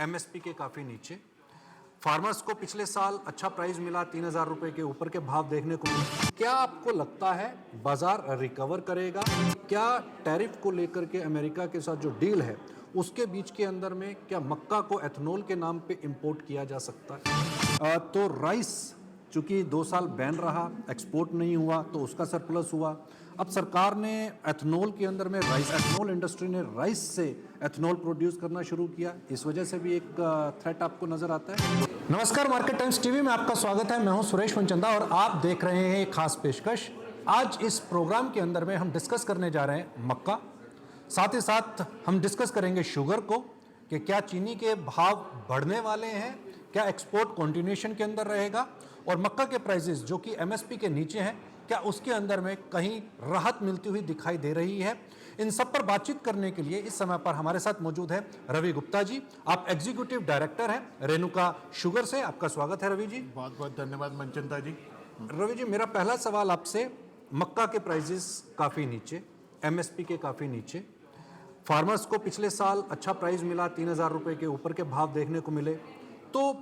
MSP के काफ़ी नीचे। फार्मर्स को पिछले साल अच्छा प्राइस मिला, 3,000 रुपए के ऊपर के भाव देखने को मिले। क्या आपको लगता है बाजार रिकवर करेगा? क्या टैरिफ को लेकर के अमेरिका के साथ जो डील है उसके बीच के अंदर में क्या मक्का को एथनॉल के नाम पे इंपोर्ट किया जा सकता है? तो राइस चूंकि 2 साल बैन रहा, एक्सपोर्ट नहीं हुआ तो उसका सरप्लस हुआ। अब सरकार ने एथनॉल के अंदर में राइस, एथनॉल इंडस्ट्री ने राइस से एथनॉल प्रोड्यूस करना शुरू किया, इस वजह से भी एक थ्रेट आपको नजर आता है। नमस्कार, मार्केट टाइम्स टीवी में आपका स्वागत है। मैं हूं सुरेश मनचंदा और आप देख रहे हैं एक खास पेशकश। आज इस प्रोग्राम के अंदर में हम डिस्कस करने जा रहे हैं मक्का, साथ ही साथ हम डिस्कस करेंगे शुगर को कि क्या चीनी के भाव बढ़ने वाले हैं, क्या एक्सपोर्ट कंटिन्यूएशन के अंदर रहेगा, और मक्का के प्राइसेस जो कि एमएसपी के नीचे हैं क्या उसके अंदर में कहीं राहत मिलती हुई दिखाई दे रही है। इन सब पर बातचीत करने के लिए इस समय पर हमारे साथ मौजूद है रवि गुप्ता जी। आप एग्जीक्यूटिव डायरेक्टर हैं रेणुका शुगर से। आपका स्वागत है रवि जी। बहुत बहुत धन्यवाद मनचंदा जी। रवि जी, मेरा पहला सवाल आपसे, मक्का के प्राइसेस काफ़ी नीचे, एमएसपी के काफ़ी नीचे, फार्मर्स को पिछले साल अच्छा प्राइस मिला, 3,000 रुपए के ऊपर के भाव देखने को मिले, तो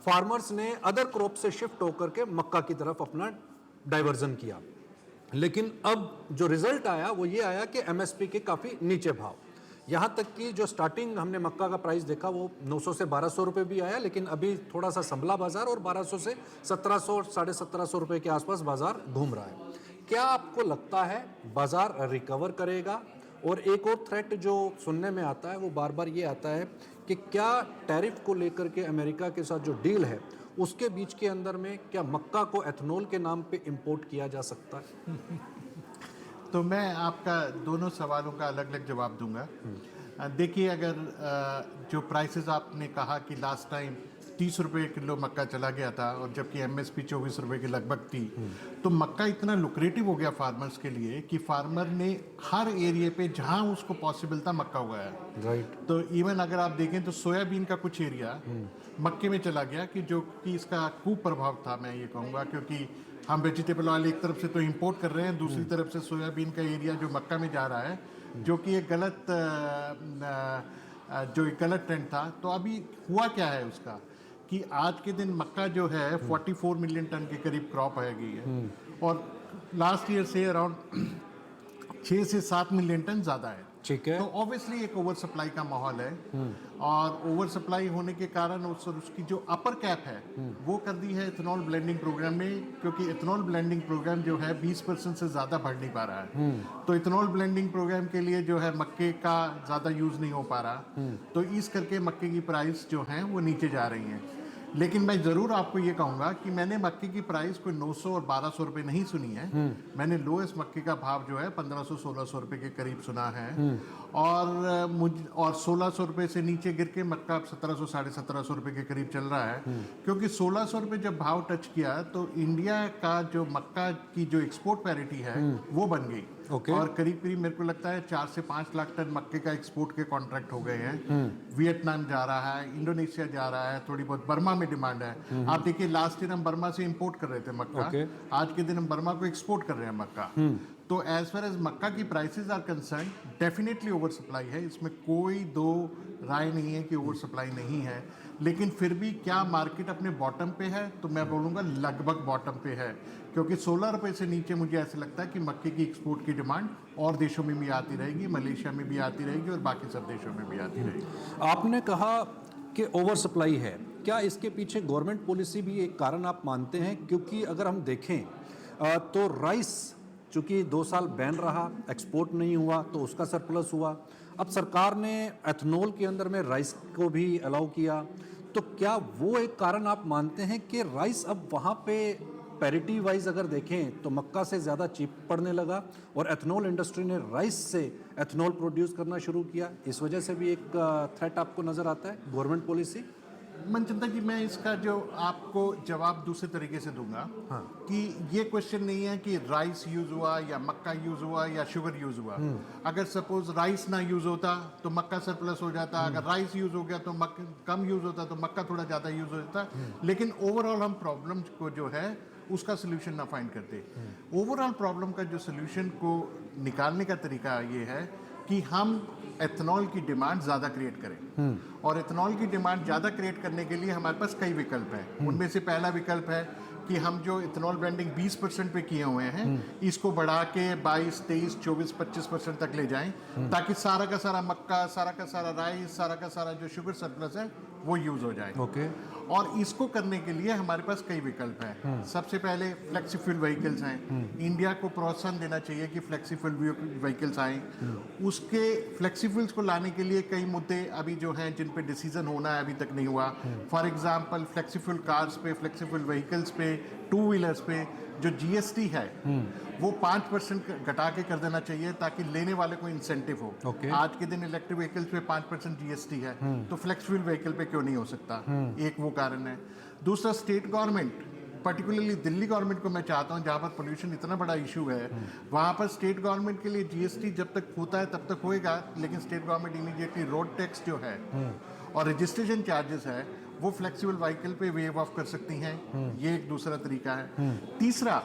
फार्मर्स ने अदर क्रॉप से शिफ्ट होकर के मक्का की तरफ अपना डाइवर्जन किया। लेकिन अब जो रिजल्ट आया वो ये आया कि एमएसपी के काफ़ी नीचे भाव, यहाँ तक कि जो स्टार्टिंग हमने मक्का का प्राइस देखा वो 900 से 1,200 रुपये भी आया, लेकिन अभी थोड़ा सा संभला बाजार और 1,200 से 1,700 और 1,750 रुपये के आसपास बाजार घूम रहा है। क्या आपको लगता है बाजार रिकवर करेगा? और एक और थ्रेट जो सुनने में आता है वो बार बार ये आता है कि क्या टैरिफ को लेकर के अमेरिका के साथ जो डील है उसके बीच के अंदर में क्या मक्का को एथनॉल के नाम पे इंपोर्ट किया जा सकता है? तो मैं आपका दोनों सवालों का अलग अलग जवाब दूंगा। देखिए, अगर जो प्राइसेस आपने कहा कि लास्ट टाइम 30 रुपये किलो मक्का चला गया था और जबकि एमएसपी 24 रुपये के लगभग थी, तो मक्का इतना लुक्रेटिव हो गया फार्मर्स के लिए कि फार्मर ने हर एरिया पे जहां उसको पॉसिबल था मक्का उगाया। राइट। तो इवन अगर आप देखें तो सोयाबीन का कुछ एरिया मक्के में चला गया कि जो कि इसका कुप्रभाव था, मैं ये कहूँगा, क्योंकि हम वेजिटेबल ऑयल एक तरफ से तो इंपोर्ट कर रहे हैं, दूसरी तरफ से सोयाबीन का एरिया जो मक्का में जा रहा है, जो कि एक गलत ट्रेंड था। तो अभी हुआ क्या है उसका कि आज के दिन मक्का जो है 44 मिलियन टन के करीब क्रॉप आ गई है और लास्ट ईयर से अराउंड 6 से 7 मिलियन टन ज़्यादा है। ठीक है। तो ऑब्वियसली एक ओवर सप्लाई का माहौल है और ओवर सप्लाई होने के कारण उसकी जो अपर कैप है वो कर दी है इथेनॉल ब्लेंडिंग प्रोग्राम में, क्योंकि इथेनॉल ब्लेंडिंग प्रोग्राम जो है 20% से ज़्यादा बढ़ नहीं पा रहा है। तो इथेनॉल ब्लेंडिंग प्रोग्राम के लिए जो है मक्के का ज़्यादा यूज़ नहीं हो पा रहा, तो इस करके मक्के की प्राइस जो है वो नीचे जा रही हैं। लेकिन मैं ज़रूर आपको ये कहूँगा कि मैंने मक्के की प्राइस कोई 900 और 1,200 रुपये नहीं सुनी है। मैंने लोएस्ट मक्के का भाव जो है 1,500-1,600 रुपये के करीब सुना है और 1,600 रुपये से नीचे गिर के मक्का 1,700-1,750 रुपये के करीब चल रहा है, क्योंकि 1,600 रुपये जब भाव टच किया तो इंडिया का जो मक्का की जो एक्सपोर्ट पैरिटी है वो बन गई। और करीब करीब मेरे को लगता है 4 से 5 लाख टन मक्के का एक्सपोर्ट के कॉन्ट्रैक्ट हो गए हैं। वियतनाम जा रहा है, इंडोनेशिया जा रहा है, थोड़ी बहुत बर्मा में डिमांड है। आप देखिए, लास्ट ईयर हम बर्मा से इंपोर्ट कर रहे थे मक्का, आज के दिन हम बर्मा को एक्सपोर्ट कर रहे हैं मक्का। तो एज फार एज मक्का की prices are concern, definitely over supply है, इसमें कोई दो राय नहीं है कि ओवर सप्लाई नहीं है। लेकिन फिर भी क्या मार्केट अपने बॉटम पे है? तो मैं बोलूँगा लगभग बॉटम पे है, क्योंकि 16 रुपये से नीचे मुझे ऐसा लगता है कि मक्के की एक्सपोर्ट की डिमांड और देशों में भी आती रहेगी, मलेशिया में भी आती रहेगी और बाकी सब देशों में भी आती रहेगी। आपने कहा कि ओवर सप्लाई है, क्या इसके पीछे गवर्नमेंट पॉलिसी भी एक कारण आप मानते हैं? क्योंकि अगर हम देखें तो राइस चूँकि 2 साल बैन रहा, एक्सपोर्ट नहीं हुआ तो उसका सरप्लस हुआ। अब सरकार ने एथनॉल के अंदर में राइस को भी अलाउ किया, तो क्या वो एक कारण आप मानते हैं कि राइस अब वहाँ पे पैरिटी वाइज अगर देखें तो मक्का से ज़्यादा चीप पड़ने लगा और एथनॉल इंडस्ट्री ने राइस से एथनॉल प्रोड्यूस करना शुरू किया, इस वजह से भी एक थ्रेट आपको नज़र आता है गवर्नमेंट पॉलिसी? मनचंदा जी, मैं इसका जो आपको जवाब दूसरे तरीके से दूंगा। हाँ। कि ये क्वेश्चन नहीं है कि राइस यूज हुआ या मक्का यूज हुआ या शुगर यूज हुआ। अगर सपोज राइस ना यूज होता तो मक्का सरप्लस हो जाता, अगर राइस यूज हो गया तो कम यूज होता तो मक्का थोड़ा ज़्यादा यूज हो जाता। लेकिन ओवरऑल हम प्रॉब्लम को जो है उसका सोल्यूशन ना फाइंड करते। ओवरऑल प्रॉब्लम का जो सोल्यूशन को निकालने का तरीका ये है कि हम एथनॉल की डिमांड ज़्यादा क्रिएट करें। और एथनॉल की डिमांड ज़्यादा क्रिएट करने के लिए हमारे पास कई विकल्प हैं। उनमें से पहला विकल्प है कि हम जो इथेनॉल ब्लेंडिंग 20% पे किए हुए हैं इसको बढ़ा के 22, 23, 24, 25% तक ले जाएं, ताकि सारा का सारा मक्का, सारा का सारा राइस, सारा का सारा जो शुगर सरप्लस है वो यूज हो जाए। ओके। और इसको करने के लिए हमारे पास कई विकल्प हैं। सबसे पहले फ्लेक्सीफ्यूल व्हीकल्स हैं। इंडिया को प्रोत्साहन देना चाहिए कि फ्लेक्सीफ्यूल व्हीकल्स आएँ। उसके फ्लेक्सीफ्यूल्स को लाने के लिए कई मुद्दे अभी जो हैं जिन पे डिसीजन होना है अभी तक नहीं हुआ। फॉर एग्जांपल फ्लेक्सीफ्यूल कार्स पे, फ्लेक्सीफ्यूल व्हीकल्स पे, टू व्हीलर्स पे जो जीएसटी है वो 5% घटा के कर देना चाहिए, ताकि लेने वाले को इंसेंटिव हो। Okay. आज के दिन इलेक्ट्रिक व्हीकल्स पे 5% जीएसटी है, तो फ्लेक्सीफ्यूल व्हीकल पे क्यों नहीं हो सकता? एक वो कारण है। दूसरा, state government, particularly Delhi government को मैं चाहता हूँ, जहाँ पर पोल्यूशन इतना बड़ा इशू है, वहाँ पर स्टेट गवर्नमेंट के लिए जीएसटी जब तक होता है तब तक होएगा, लेकिन state government immediately road tax जो है और रजिस्ट्रेशन चार्जेस है वो फ्लेक्सिबल व्हीकल पे वेव ऑफ कर सकती हैं। ये एक दूसरा तरीका है। तीसरा,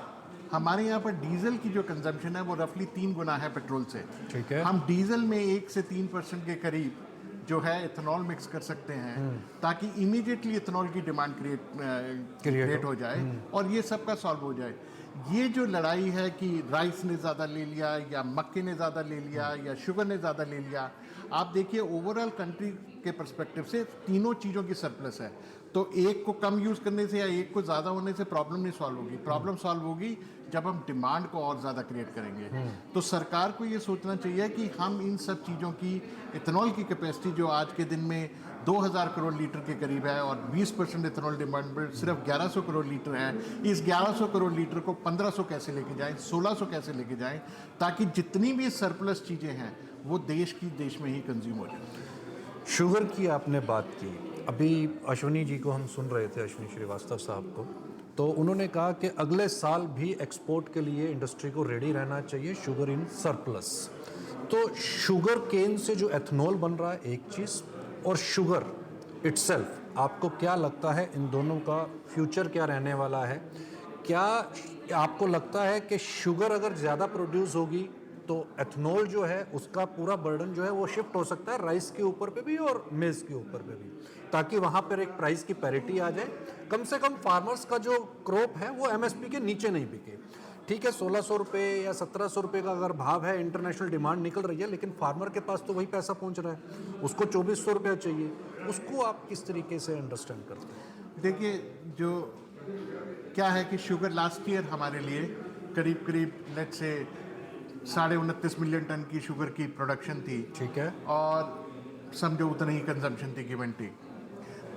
हमारे यहाँ पर डीजल की जो कंजम्पशन है वो रफली 3 गुना है पेट्रोल से। ठीक है। हम डीजल में 1 से 3% के करीब जो है इथेनॉल मिक्स कर सकते हैं, ताकि इमीडिएटली इथेनॉल की डिमांड क्रिएट हो जाए और ये सबका सॉल्व हो जाए। ये जो लड़ाई है कि राइस ने ज़्यादा ले लिया या मक्के ने ज़्यादा ले लिया या शुगर ने ज़्यादा ले लिया, आप देखिए ओवरऑल कंट्री के पर्सपेक्टिव से तीनों चीज़ों की सरप्लस है। तो एक को कम यूज़ करने से या एक को ज़्यादा होने से प्रॉब्लम नहीं सॉल्व होगी। प्रॉब्लम सॉल्व होगी जब हम डिमांड को और ज़्यादा क्रिएट करेंगे। तो सरकार को ये सोचना चाहिए कि हम इन सब चीज़ों की इथेनॉल की कैपेसिटी जो आज के दिन में 2000 करोड़ लीटर के करीब है और 20% इथेनॉल डिमांड पर सिर्फ 1100 करोड़ लीटर है, इस 1100 करोड़ लीटर को 1500 कैसे लेके जाएं, 1600 कैसे लेके जाएं, ताकि जितनी भी सरप्लस चीज़ें हैं वो देश में ही कंज्यूम हो जाए। शुगर की आपने बात की, अभी अश्विनी जी को हम सुन रहे थे, अश्विनी श्रीवास्तव साहब को, तो उन्होंने कहा कि अगले साल भी एक्सपोर्ट के लिए इंडस्ट्री को रेडी रहना चाहिए, शुगर इन सरप्लस। तो शुगर केन से जो एथनॉल बन रहा है एक चीज़, और शुगर इटसेल्फ, आपको क्या लगता है इन दोनों का फ्यूचर क्या रहने वाला है? क्या आपको लगता है कि शुगर अगर ज़्यादा प्रोड्यूस होगी तो एथनॉल जो है उसका पूरा बर्डन जो है वो शिफ्ट हो सकता है राइस के ऊपर पे भी और मेज़ के ऊपर पे भी, ताकि वहाँ पर एक प्राइस की पैरिटी आ जाए, कम से कम फार्मर्स का जो क्रॉप है वो एमएसपी के नीचे नहीं बिके? ठीक है, 1600 रुपये या 1700 रुपये का अगर भाव है, इंटरनेशनल डिमांड निकल रही है, लेकिन फार्मर के पास तो वही पैसा पहुंच रहा है, उसको 2400 रुपया चाहिए। उसको आप किस तरीके से अंडरस्टैंड करते हैं? देखिए, जो क्या है कि शुगर लास्ट ईयर हमारे लिए करीब लेट से 29.5 मिलियन टन की शुगर की प्रोडक्शन थी। ठीक है। और समझो उतना ही कंजम्पशन थी गिवन टेक।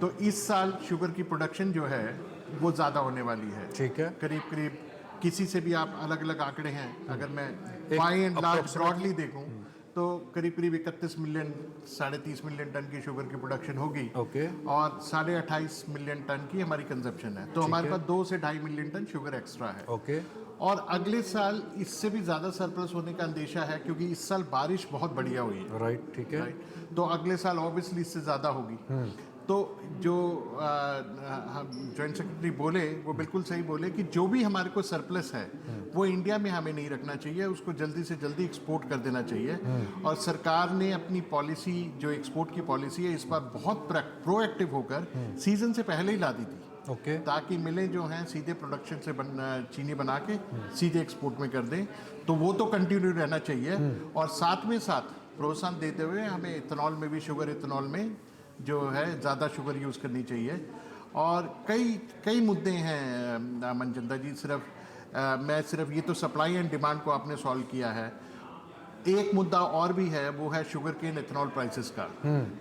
तो इस साल शुगर की प्रोडक्शन जो है वो ज़्यादा होने वाली है। ठीक है। करीब किसी से भी आप अलग अलग आंकड़े हैं, अगर मैं बाय एंड लार्ज ब्रॉडली देखूं तो करीब 31 मिलियन, 30.5 मिलियन टन की शुगर की प्रोडक्शन होगी। ओके। और 28.5 मिलियन टन की हमारी कंजप्शन है, तो हमारे पास 2 से 2.5 मिलियन टन शुगर एक्स्ट्रा है। ओके। और अगले साल इससे भी ज़्यादा सरप्लस होने का अंदेशा है, क्योंकि इस साल बारिश बहुत बढ़िया हुई है। राइट। ठीक है। राइट, तो अगले साल ऑब्वियसली इससे ज़्यादा होगी। तो जो हम जॉइंट सेक्रेटरी बोले वो बिल्कुल सही बोले कि जो भी हमारे को सरप्लस है वो इंडिया में हमें नहीं रखना चाहिए, उसको जल्दी से जल्दी एक्सपोर्ट कर देना चाहिए। और सरकार ने अपनी पॉलिसी, जो एक्सपोर्ट की पॉलिसी है, इस पर बहुत प्रोएक्टिव होकर सीजन से पहले ही ला दी थी। ओके। ताकि मिलें जो हैं सीधे प्रोडक्शन से चीनी बना के सीधे एक्सपोर्ट में कर दें, तो वो तो कंटिन्यू रहना चाहिए। और साथ में साथ प्रोत्साहन देते हुए हमें इथेनॉल में भी, शुगर इथेनॉल में जो है ज़्यादा शुगर यूज़ करनी चाहिए। और कई मुद्दे हैं मनजिंदा जी, मैं सिर्फ ये तो सप्लाई एंड डिमांड को आपने सॉल्व किया है। एक मुद्दा और भी है, वो है शुगर केन इथेनॉल प्राइसेस का।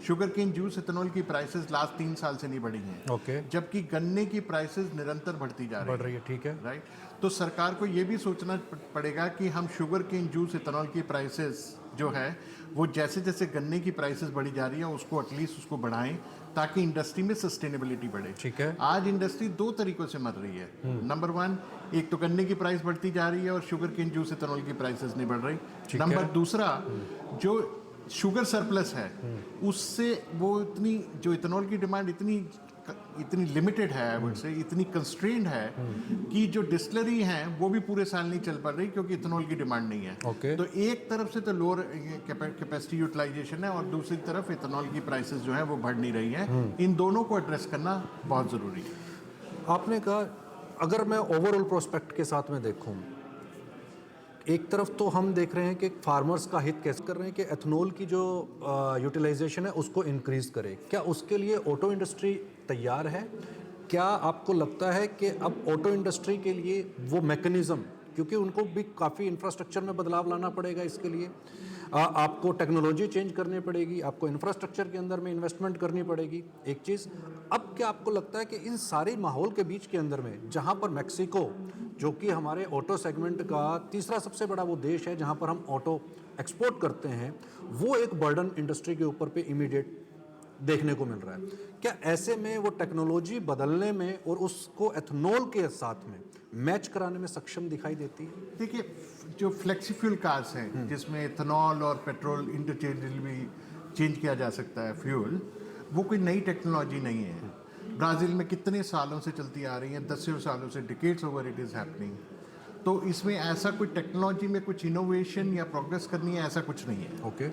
शुगर केन जूस इथेनॉल की प्राइसेस लास्ट 3 साल से नहीं बढ़ी हैं। ओके। जबकि गन्ने की प्राइसेस निरंतर बढ़ती जा रही है। ठीक है। राइट, तो सरकार को ये भी सोचना पड़ेगा कि हम शुगर केन जूस इथेनॉल की प्राइसेस जो है वो जैसे जैसे गन्ने की प्राइसेस बढ़ी जा रही है उसको एटलीस्ट उसको बढ़ाएं, ताकि इंडस्ट्री में सस्टेनेबिलिटी बढ़े। ठीक है। आज इंडस्ट्री 2 तरीकों से मर रही है। नंबर 1, एक तो गन्ने की प्राइस बढ़ती जा रही है और शुगर केन जूस इथेनॉल की प्राइसेस नहीं बढ़ रही। नंबर दूसरा, जो शुगर सरप्लस है उससे वो इतनी, जो इथेनॉल की डिमांड इतनी इतनी लिमिटेड है, आई वुड से इतनी कंस्ट्रेंड है कि जो डिस्टिलरी हैं वो भी पूरे साल नहीं चल पा रही क्योंकि इथेनॉल की डिमांड नहीं है। Okay. तो एक तरफ से तो लोअर कैपेसिटी यूटिलाइजेशन है और दूसरी तरफ इथेनॉल की प्राइसेस जो है वो बढ़ नहीं रही हैं। इन दोनों को एड्रेस करना बहुत ज़रूरी है। आपने कहा, अगर मैं ओवरऑल प्रोस्पेक्ट के साथ में देखूं, एक तरफ तो हम देख रहे हैं कि फार्मर्स का हित कैसे कर रहे हैं कि एथनॉल की जो यूटिलाइजेशन है उसको इंक्रीज करे। क्या उसके लिए ऑटो इंडस्ट्री तैयार है? क्या आपको लगता है कि अब ऑटो इंडस्ट्री के लिए वो मैकेनिज्म, क्योंकि उनको भी काफ़ी इंफ्रास्ट्रक्चर में बदलाव लाना पड़ेगा, इसके लिए आपको टेक्नोलॉजी चेंज करनी पड़ेगी, आपको इंफ्रास्ट्रक्चर के अंदर में इन्वेस्टमेंट करनी पड़ेगी, एक चीज़। अब क्या आपको लगता है कि इन सारे माहौल के बीच के अंदर में, जहाँ पर मैक्सिको जो कि हमारे ऑटो सेगमेंट का तीसरा सबसे बड़ा वो देश है जहाँ पर हम ऑटो एक्सपोर्ट करते हैं, वो एक बर्डन इंडस्ट्री के ऊपर पे इमीडिएट देखने को मिल रहा है, क्या ऐसे में वो टेक्नोलॉजी बदलने में और उसको एथनॉल के साथ में मैच कराने में सक्षम दिखाई देती है? देखिए, जो फ्लेक्सी फ्यूल कार्स हैं जिसमें इथेनॉल और पेट्रोल इंटरचेंजेबली चेंज किया जा सकता है फ्यूल, वो कोई नई टेक्नोलॉजी नहीं है। ब्राज़ील में कितने सालों से चलती आ रही है, दसियों सालों से, decades over it is happening. तो इसमें ऐसा कोई टेक्नोलॉजी में कुछ इनोवेशन या प्रोग्रेस करनी है, ऐसा कुछ नहीं है। ओके।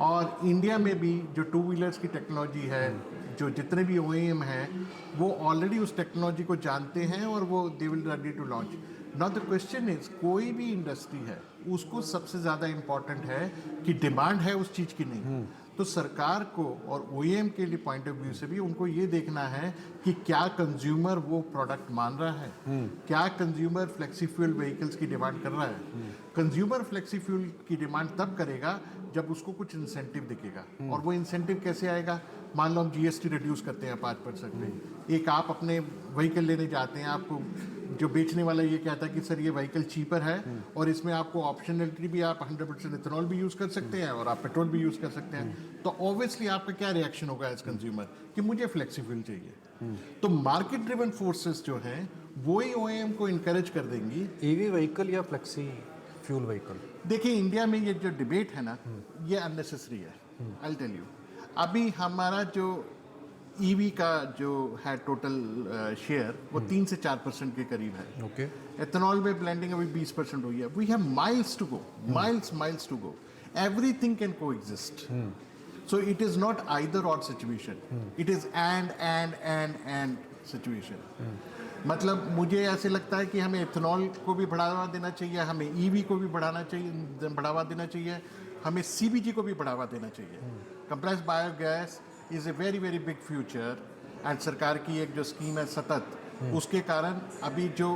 और इंडिया में भी जो टू व्हीलर्स की टेक्नोलॉजी है, जो जितने भी OEM हैं, वो ऑलरेडी उस टेक्नोलॉजी को जानते हैं और वो they will ready to launch. Now the question is, कोई भी इंडस्ट्री है उसको सबसे ज़्यादा इम्पॉर्टेंट है कि डिमांड है उस चीज़ की नहीं। तो सरकार को और OEM के लिए पॉइंट ऑफ व्यू से भी उनको ये देखना है कि क्या कंज्यूमर वो प्रोडक्ट मान रहा है, क्या कंज्यूमर फ्लेक्सी फ्यूल व्हीकल्स की डिमांड कर रहा है। कंज्यूमर फ्लेक्सी फ्यूल की डिमांड तब करेगा जब उसको कुछ इंसेंटिव दिखेगा। और वो इंसेंटिव कैसे आएगा? मान लो हम GST रिड्यूस करते हैं 5% पे, एक आप अपने व्हीकल लेने जाते हैं, आपको जो बेचने वाला ये कहता है कि सर ये व्हीकल चीपर है और इसमें आपको ऑप्शनलिटी भी, आप 100% इथेनॉल भी यूज़ कर सकते हैं और आप पेट्रोल भी यूज़ कर सकते हैं। तो ऑब्वियसली आपका क्या रिएक्शन होगा एज कंज्यूमर कि मुझे फ्लेक्सी फ्यूल चाहिए। तो मार्केट ड्रिवन फोर्सेस जो हैं वो ही OEM को इनकरेज कर देंगी। EV व्हीकल या फ्लेक्सी फ्यूल व्हीकल? देखिए, इंडिया में ये जो डिबेट है ना, ये अननेसेसरी है। आई टेल यू, अभी हमारा जो EV का जो है टोटल शेयर वो 3 से 4% के करीब है। ओके। एथेनॉल में ब्लेंडिंग अभी 20% हुई है। We have miles to go, miles to go. Everything can coexist. So it is not either or situation, it is and situation. मतलब मुझे ऐसे लगता है कि हमें इथेनॉल को भी बढ़ावा देना चाहिए, हमें EV को भी बढ़ावा देना चाहिए, हमें CBG को भी बढ़ावा देना चाहिए। Compressed biogas is a very very big future and सरकार की एक जो स्कीम है सतत, उसके कारण अभी जो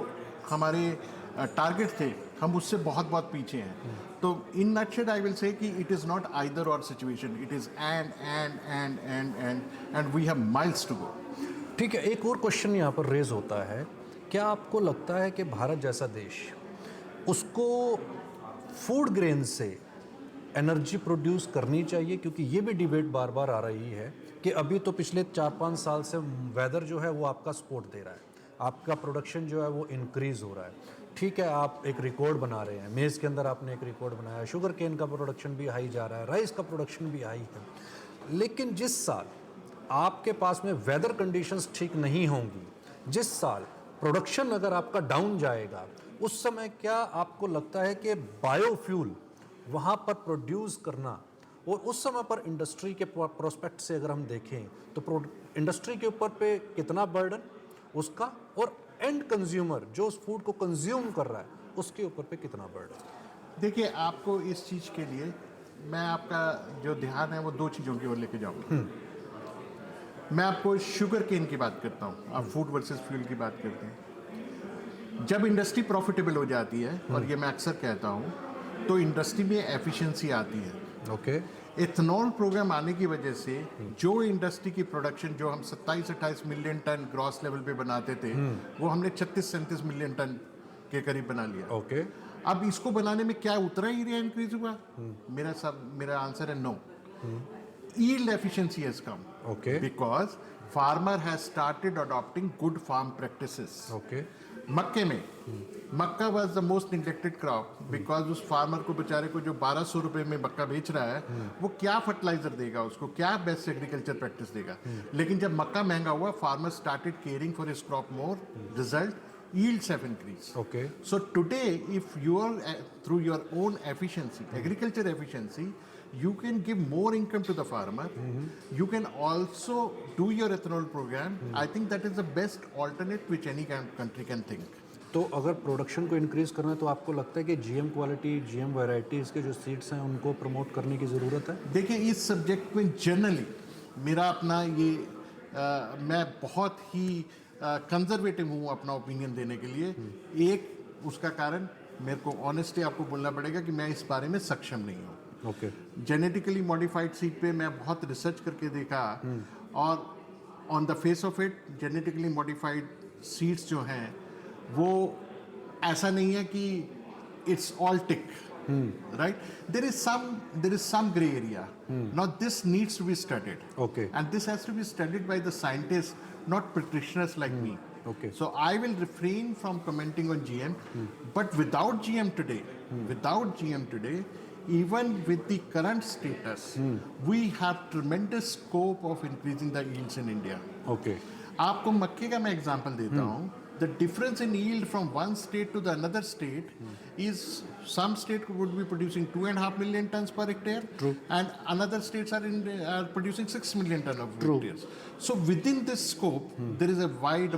हमारे टारगेट थे हम उससे बहुत बहुत पीछे हैं। तो in nutshell I will say कि it is not either or situation, it is and we have miles to go. ठीक है, एक और क्वेश्चन यहाँ पर रेज होता है, क्या आपको लगता है कि भारत जैसा देश, उसको फूड ग्रेन से एनर्जी प्रोड्यूस करनी चाहिए? क्योंकि ये भी डिबेट बार बार आ रही है कि अभी तो पिछले 4-5 साल से वेदर जो है वो आपका सपोर्ट दे रहा है, आपका प्रोडक्शन जो है वो इंक्रीज़ हो रहा है। ठीक है, आप एक रिकॉर्ड बना रहे हैं, मेज़ के अंदर आपने एक रिकॉर्ड बनाया, शुगर केन का प्रोडक्शन भी हाई जा रहा है, राइस का प्रोडक्शन भी हाई है। लेकिन जिस साल आपके पास में वेदर कंडीशंस ठीक नहीं होंगी, जिस साल प्रोडक्शन अगर आपका डाउन जाएगा, उस समय क्या आपको लगता है कि बायोफ्यूल वहाँ पर प्रोड्यूस करना, और उस समय पर इंडस्ट्री के प्रोस्पेक्ट से अगर हम देखें तो इंडस्ट्री के ऊपर पे कितना बर्डन उसका, और एंड कंज्यूमर जो उस फूड को कंज्यूम कर रहा है उसके ऊपर पे कितना बर्डन? देखिए, आपको इस चीज़ के लिए मैं आपका जो ध्यान है वो 2 चीज़ों की ओर लेके जाऊँगा। मैं आपको शुगर केन की बात करता हूँ, आप फूड वर्सेस फ्यूल की बात करते हैं। जब इंडस्ट्री प्रॉफिटेबल हो जाती है, और ये मैं अक्सर कहता हूँ, तो इंडस्ट्री में एफिशिएंसी आती है। ओके। इथेनॉल प्रोग्राम आने की वजह से जो इंडस्ट्री की प्रोडक्शन जो हम 27-28 मिलियन टन ग्रॉस लेवल पे बनाते थे, वो हमने 36-37 मिलियन टन के करीब बना लिया। ओके। अब इसको बनाने में क्या उतना ही एरिया इंक्रीज हुआ? मेरा आंसर है no. yield efficiency has come. Okay. Because farmer has started adopting good farm practices. Okay. मक्के में मक्का was the most neglected crop because उस फार्मर को बेचारे को जो 1200 रुपए में मक्का बेच रहा है वो क्या फर्टिलाइजर देगा उसको, क्या बेस्ट एग्रीकल्चर प्रैक्टिस देगा। लेकिन जब मक्का महंगा हुआ farmer started caring for his crop more, result yields have increased. Okay. So today, if you are through your own efficiency, agriculture efficiency, you can give more income to the farmer. You can also do your ethanol program. I think that is the best alternate which any country can think. तो अगर production को increase करना है तो आपको लगता है कि जीएम क्वालिटी, जीएम वैरायटीज के जो सीड्स हैं उनको प्रमोट करने की ज़रूरत है? देखिए इस सब्जेक्ट में जनरली मेरा अपना ये मैं बहुत ही कंजर्वेटिव हूँ अपना ओपिनियन देने के लिए। एक उसका कारण मेरे को ऑनेस्टली आपको बोलना पड़ेगा कि मैं इस बारे में सक्षम नहीं हूँ। ओके। जेनेटिकली मॉडिफाइड सीड पे मैं बहुत रिसर्च करके देखा और on the face of it genetically modified seeds जो हैं वो ऐसा नहीं है कि it's all tick, right? There is some gray area. Now this needs to be studied. Okay. And this has to be studied by the scientists, not practitioners like me. Okay. So I will refrain from commenting on GM. But without GM today, even with the current status, we have tremendous scope of increasing the yields in India. Okay. आपको मक्के का मैं example देता हूँ। The difference in yield from one state to the another state is some state would be producing 2.5 million tons per hectare. True. And another states are producing 6 million tons of True. hectares. So within this scope, there is a wide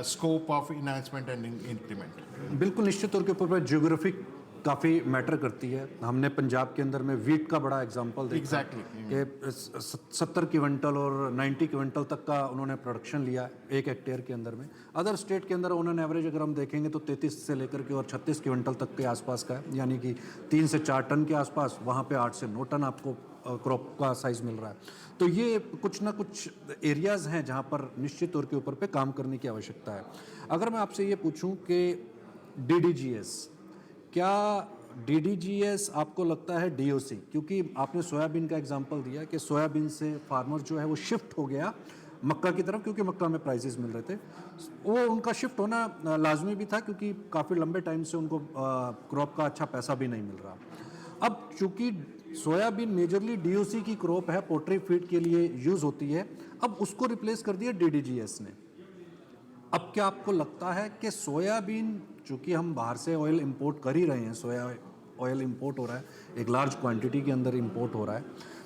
scope of enhancement and increment. बिल्कुल निश्चित तौर के ऊपर geographic काफ़ी matter करती है। हमने पंजाब के अंदर में वीट का बड़ा एग्जांपल देखा Exactly. कि 70 क्विंटल और 90 क्विंटल तक का उन्होंने प्रोडक्शन लिया एक हेक्टेयर के अंदर में। अदर स्टेट के अंदर उन्होंने एवरेज अगर हम देखेंगे तो 33 से लेकर के और 36 क्विंटल तक के आसपास का है, यानी कि 3 से 4 टन के आसपास। वहाँ पे 8 से 9 टन आपको क्रॉप का साइज़ मिल रहा है। तो ये कुछ ना कुछ एरियाज़ हैं जहाँ पर निश्चित तौर के ऊपर पे काम करने की आवश्यकता है। अगर मैं आपसे ये पूछूँ कि DDGS, क्या DDGS आपको लगता है DOC? क्योंकि आपने सोयाबीन का एग्जांपल दिया कि सोयाबीन से फार्मर जो है वो शिफ्ट हो गया मक्का की तरफ, क्योंकि मक्का में प्राइसेस मिल रहे थे। वो उनका शिफ्ट होना लाजमी भी था क्योंकि काफ़ी लंबे टाइम से उनको क्रॉप का अच्छा पैसा भी नहीं मिल रहा। अब चूँकि सोयाबीन मेजरली DOC की क्रॉप है, पोल्ट्री फीड के लिए यूज़ होती है, अब उसको रिप्लेस कर दिया DDGS ने। अब क्या आपको लगता है कि सोयाबीन, चूँकि हम बाहर से ऑयल इंपोर्ट कर ही रहे हैं, सोया ऑयल इंपोर्ट हो रहा है, एक लार्ज क्वांटिटी के अंदर इंपोर्ट हो रहा है,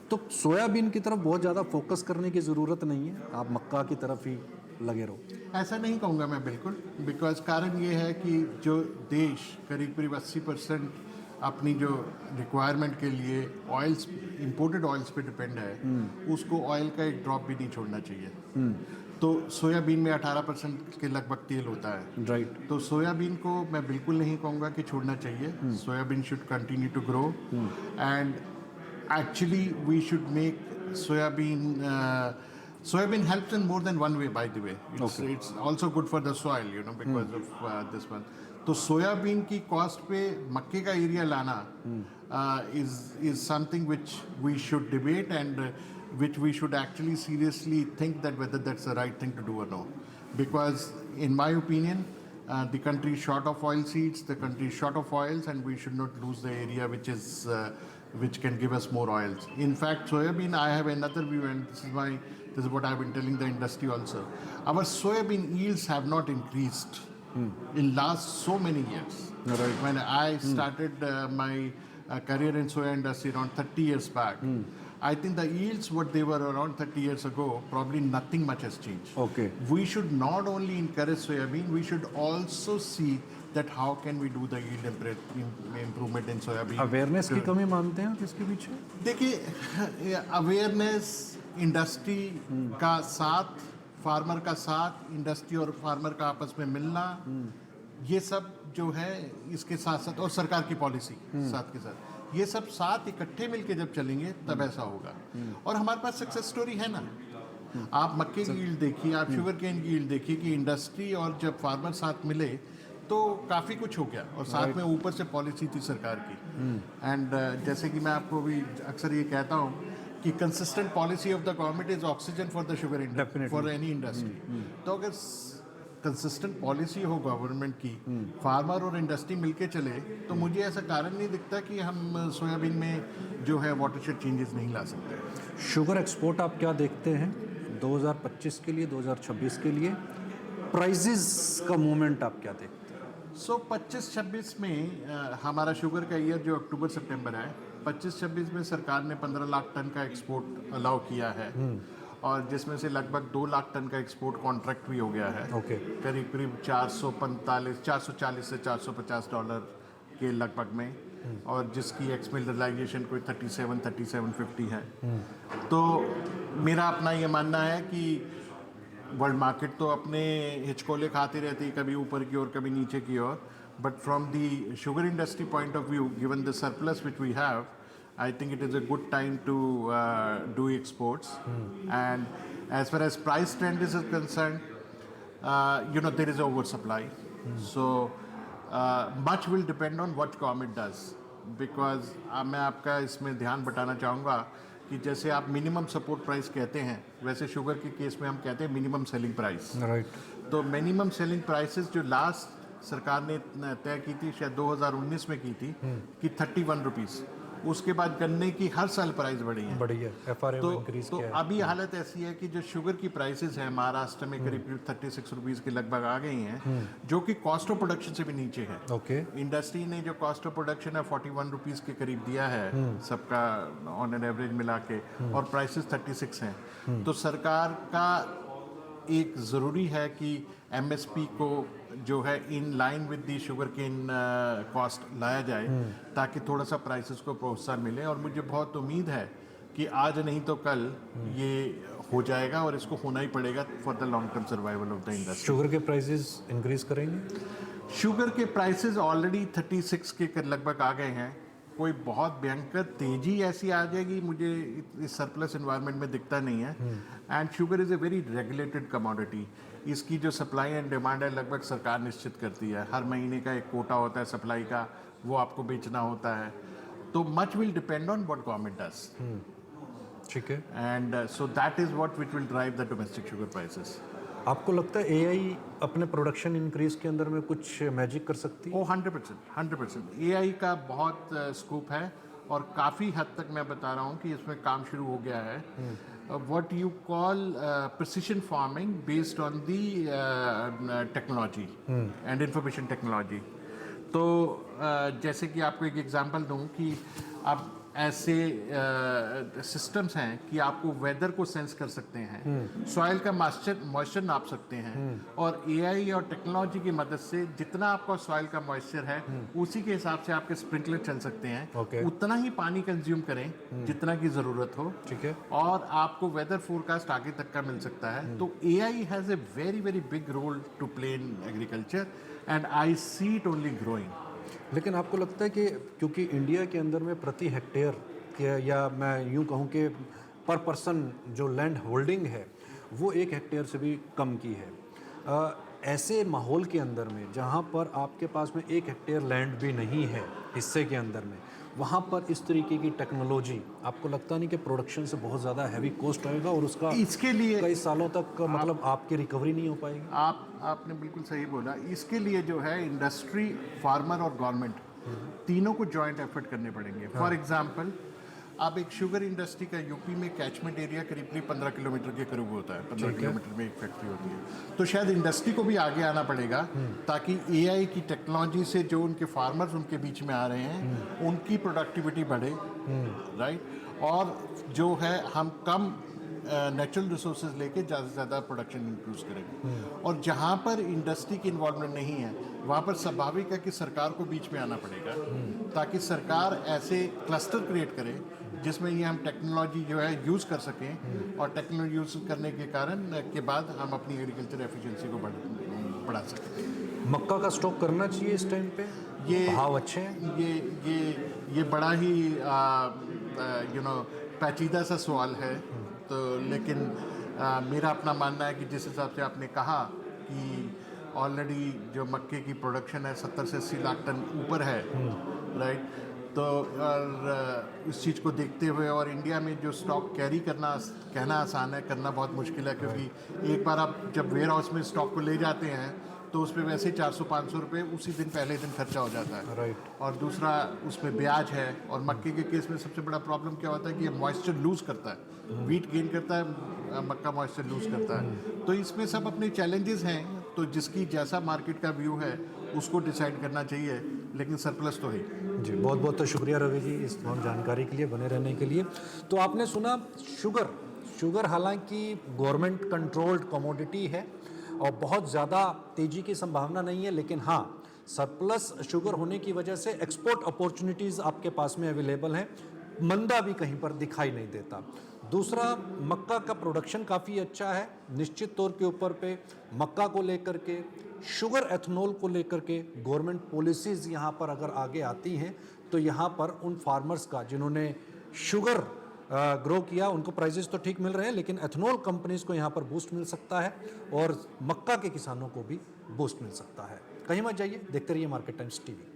तो सोयाबीन की तरफ बहुत ज़्यादा फोकस करने की ज़रूरत नहीं है, आप मक्का की तरफ ही लगे रहो? ऐसा नहीं कहूँगा मैं बिल्कुल, बिकॉज कारण ये है कि जो देश करीब 80% अपनी जो रिक्वायरमेंट के लिए ऑयल्स, इंपोर्टेड ऑयल्स पे डिपेंड है, उसको ऑयल का एक ड्रॉप भी नहीं छोड़ना चाहिए। तो सोयाबीन में 18% के लगभग तेल होता है, राइट। तो सोयाबीन को मैं बिल्कुल नहीं कहूँगा कि छोड़ना चाहिए। Soybean should continue to grow and actually we should make soybean helps in more than one way, by the way. It's also good for the soil, because of this one. तो soybean की cost पे मक्के का area लाना is something which we should debate and which we should actually seriously think that whether that's the right thing to do or no. Because in my opinion, the country is short of oil seeds, the country is short of oils, and we should not lose the area which can give us more oils. In fact, soybean, I have another view, and this is what I've been telling the industry also. Our soybean yields have not increased in last so many years. Right. When I started my career in soya industry around 30 years back, I think the yields what they were around 30 years ago, probably nothing much has changed. Okay. We should not only encourage soybean, we should also see that how can we do the yield improvement in soybean. Awareness की कमी मानते हैं किसके पीछे? देखिए awareness industry का साथ, farmer का साथ, इंडस्ट्री और फार्मर का आपस में मिलना, ये सब जो है इसके साथ साथ, और सरकार की पॉलिसी साथ के साथ, ये सब साथ इकट्ठे मिलके जब चलेंगे तब ऐसा होगा। और हमारे पास सक्सेस स्टोरी है ना, आप मक्के की यील्ड देखिए, आप शुगर केन की यील्ड देखिए कि इंडस्ट्री और जब फार्मर साथ मिले तो काफ़ी कुछ हो गया, और साथ में ऊपर से पॉलिसी थी सरकार की। एंड जैसे कि मैं आपको भी अक्सर ये कहता हूँ कि consistent policy of the government is oxygen for the sugar industry, for any industry. तो अगर कंसिस्टेंट पॉलिसी हो गवर्नमेंट की, फार्मर और इंडस्ट्री मिलके चले, तो मुझे ऐसा कारण नहीं दिखता कि हम सोयाबीन में जो है वाटरशेड चेंजेस नहीं ला सकते। शुगर एक्सपोर्ट आप क्या देखते हैं 2025 के लिए, 2026 के लिए? प्राइजेस का मूवमेंट आप क्या देखते हैं? 25-26 में हमारा शुगर का ईयर जो अक्टूबर सितंबर है, 25-26 में सरकार ने 15 लाख टन का एक्सपोर्ट अलाउ किया है, और जिसमें से लगभग 2 लाख टन का एक्सपोर्ट कॉन्ट्रैक्ट भी हो गया है। ओके। करीब करीब 440 से 450 डॉलर के लगभग में, और जिसकी एक्सपोर्ट रियलाइजेशन कोई 37-50 है। तो मेरा अपना ये मानना है कि वर्ल्ड मार्केट तो अपने हिचकोले खाती रहती है, कभी ऊपर की ओर कभी नीचे की ओर, but from the sugar industry point of view, given the surplus which we have, I think it is a good time to do exports. And as far as price trend is concerned, there is oversupply. So much will depend on what government does. Because मैं आपका इसमें ध्यान बटाना चाहूँगा कि जैसे आप minimum support price कहते हैं, वैसे शुगर के केस में हम कहते हैं मिनिमम सेलिंग प्राइस। राइट। तो मिनिमम सेलिंग प्राइसेस जो लास्ट सरकार ने तय की थी, शायद 2019 में की थी, कि 31 रुपीज़। उसके बाद गन्ने की हर साल प्राइस बढ़ी है, FRA तो, इंक्रीज तो किया है। अभी हालत ऐसी है कि जो शुगर की प्राइसेस है महाराष्ट्र में करीब 36 रुपीज़ के लगभग आ गई हैं, जो कि कॉस्ट ऑफ प्रोडक्शन से भी नीचे है। ओके। इंडस्ट्री ने जो कॉस्ट ऑफ प्रोडक्शन है 41 रुपीज़ के करीब दिया है सबका ऑन एन एवरेज मिला के, और प्राइसेस 36 हैं। तो सरकार का एक ज़रूरी है कि MSP को जो है in line with the sugarcane cost लाया जाए, ताकि थोड़ा सा प्राइसेस को प्रोत्साहन मिले, और मुझे बहुत उम्मीद है कि आज नहीं तो कल ये हो जाएगा, और इसको होना ही पड़ेगा for the long term survival of the industry. Sugar के प्राइसेस इंक्रीज करेंगे? शुगर के प्राइसेस ऑलरेडी 36 के लगभग आ गए हैं। कोई बहुत भयंकर तेजी ऐसी आ जाएगी मुझे इस सरप्लस एनवायरनमेंट में दिखता नहीं है। And sugar is a very regulated commodity. इसकी जो सप्लाई एंड डिमांड है लगभग सरकार निश्चित करती है। हर महीने का एक कोटा होता है सप्लाई का, वो आपको बेचना होता है। तो much will depend on what government does. ठीक है। And so that is what which will drive the domestic sugar prices. आपको लगता है AI अपने प्रोडक्शन इंक्रीज के अंदर में कुछ मैजिक कर सकती है? 100% AI का बहुत स्कोप है, और काफ़ी हद तक मैं बता रहा हूँ कि इसमें काम शुरू हो गया है। What you call precision farming based on the technology and information technology. तो जैसे कि आपको एक एग्जांपल दूँ कि आप ऐसे सिस्टम्स हैं कि आपको वेदर को सेंस कर सकते हैं, सॉइल का मॉइस्चर नाप सकते हैं, और AI और टेक्नोलॉजी की मदद से जितना आपका सॉइल का मॉइस्चर है उसी के हिसाब से आपके स्प्रिंकलर चल सकते हैं। Okay. उतना ही पानी कंज्यूम करें जितना की ज़रूरत हो। ठीक है। और आपको वेदर फोरकास्ट आगे तक का मिल सकता है। तो AI has a very very big role to play in agriculture, and I see it only growing. लेकिन आपको लगता है कि क्योंकि इंडिया के अंदर में प्रति हेक्टेयर या मैं यूं कहूं कि पर पर्सन जो लैंड होल्डिंग है वो 1 हेक्टेयर से भी कम की है, ऐसे माहौल के अंदर में जहां पर आपके पास में 1 हेक्टेयर लैंड भी नहीं है हिस्से के अंदर में, वहाँ पर इस तरीके की टेक्नोलॉजी आपको लगता नहीं कि प्रोडक्शन से बहुत ज़्यादा हैवी कॉस्ट आएगा और उसका इसके लिए कई सालों तक मतलब आपकी रिकवरी नहीं हो पाएगी? आपने बिल्कुल सही बोला। इसके लिए जो है इंडस्ट्री, फार्मर और गवर्नमेंट तीनों को जॉइंट एफर्ट करने पड़ेंगे। फॉर एग्जांपल, अब एक शुगर इंडस्ट्री का यूपी में कैचमेंट एरिया करीब 15 किलोमीटर के करीब होता है। 15 किलोमीटर में एक फैक्ट्री होती है। तो शायद इंडस्ट्री को भी आगे आना पड़ेगा, ताकि AI की टेक्नोलॉजी से जो उनके फार्मर्स उनके बीच में आ रहे हैं उनकी प्रोडक्टिविटी बढ़े, राइट। और जो है हम कम नेचुरल रिसोर्सेज लेके ज़्यादा से ज़्यादा प्रोडक्शन इंक्रीज करेंगे। और जहाँ पर इंडस्ट्री की इन्वॉल्वमेंट नहीं है वहाँ पर स्वाभाविक है कि सरकार को बीच में आना पड़ेगा, ताकि सरकार ऐसे क्लस्टर क्रिएट करे जिसमें ये हम टेक्नोलॉजी जो है यूज़ कर सकें, और टेक्नोलॉजी यूज़ करने के कारण के बाद हम अपनी एग्रीकल्चर एफिशिएंसी को बढ़ा सकें। मक्का का स्टॉक करना चाहिए इस टाइम पे? ये भाव अच्छे हैं? ये बड़ा ही पेचीदा सा सवाल है। तो लेकिन मेरा अपना मानना है कि जिस हिसाब से आपने कहा कि ऑलरेडी जो मक्के की प्रोडक्शन है 70 से 80 लाख टन ऊपर है, राइट। तो और इस चीज़ को देखते हुए और इंडिया में जो स्टॉक कैरी करना कहना आसान है, करना बहुत मुश्किल है, क्योंकि एक बार आप जब वेयर हाउस में स्टॉक को ले जाते हैं तो उस पर वैसे 400-500 रुपये उसी दिन पहले दिन खर्चा हो जाता है। राइट। और दूसरा उसमें ब्याज है। और मक्के के केस में सबसे बड़ा प्रॉब्लम क्या होता है कि ये मॉइस्चर लूज़ करता है, वीट गेन करता है, मक्का मॉइस्चर लूज़ करता है। तो इसमें सब अपने चैलेंजेस हैं, तो जिसकी जैसा मार्केट का व्यू है उसको डिसाइड करना चाहिए, लेकिन सरप्लस तो है। जी, बहुत बहुत तो शुक्रिया रवि जी इस तमाम जानकारी के लिए, बने रहने के लिए। तो आपने सुना शुगर हालांकि गवर्नमेंट कंट्रोल्ड कमोडिटी है और बहुत ज़्यादा तेज़ी की संभावना नहीं है, लेकिन हाँ, सरप्लस शुगर होने की वजह से एक्सपोर्ट अपॉर्चुनिटीज़ आपके पास में अवेलेबल हैं, मंदा भी कहीं पर दिखाई नहीं देता। दूसरा, मक्का का प्रोडक्शन काफ़ी अच्छा है, निश्चित तौर के ऊपर पे मक्का को लेकर के, शुगर एथनॉल को लेकर के गवर्नमेंट पॉलिसीज़ यहाँ पर अगर आगे आती हैं तो यहाँ पर उन फार्मर्स का जिन्होंने शुगर ग्रो किया उनको प्राइजेस तो ठीक मिल रहे हैं, लेकिन एथनॉल कंपनीज़ को यहाँ पर बूस्ट मिल सकता है और मक्का के किसानों को भी बूस्ट मिल सकता है। कहीं मत जाइए, देखते रहिए मार्केट टाइम्स टीवी।